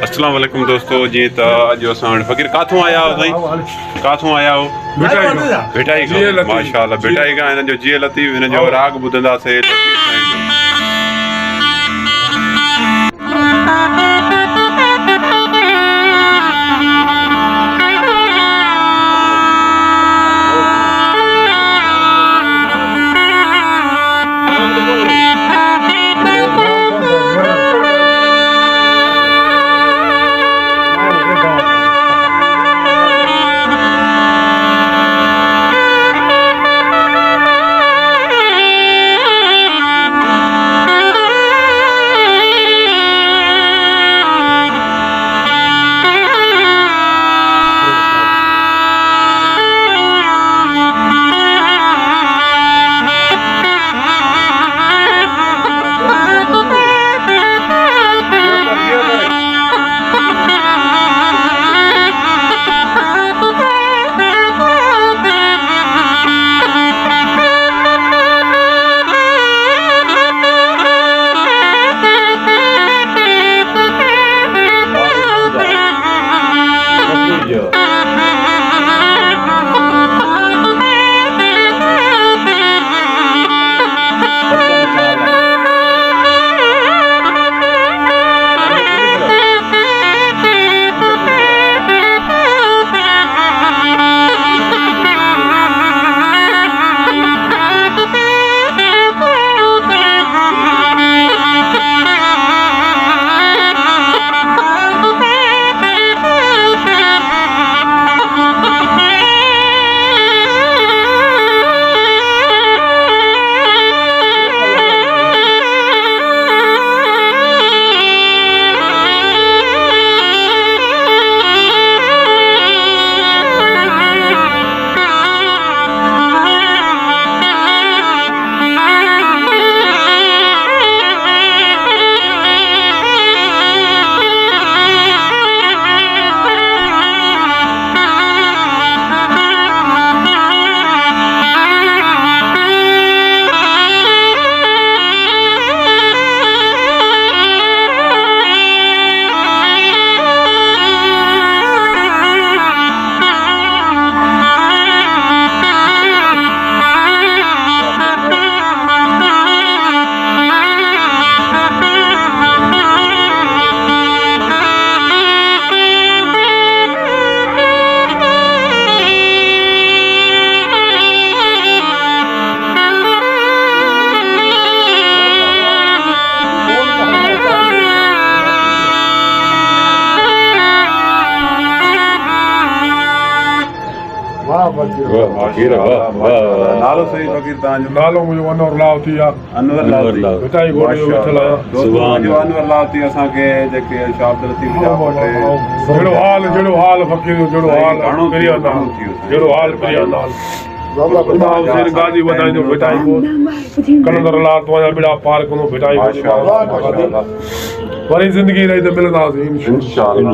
अस्सलाम वालेकुम दोस्तों जी। तो अॼु असां वटि फ़क़ीर काथों आया हो साईं? काथों आया हो? भेटाई खां। माशाअल्लाह भेटाई खां हिन जो जी लतीफ़ हिन जो राग ॿुधंदासीं। लतीफ़ साईं जो फकीर नालो सही फकीर तांजो नालो मुझे अनवर लावती आ अनवर लावती बेटाई गोड़ी उठल आया सुभान जो अनवर लावती असा के जेके शाब्द लतीफ जा पटे जेड़ो हाल फकीर जेड़ो हाल प्रिया नाल जेड़ो हाल प्रिया नाल बाबा हुसैन गाजी वधाई दो बेटाई को कलंदर लाल तो बिड़ा पार को बेटाई को वरी जिंदगी रही तो मिलंदासीं इंशाअल्लाह।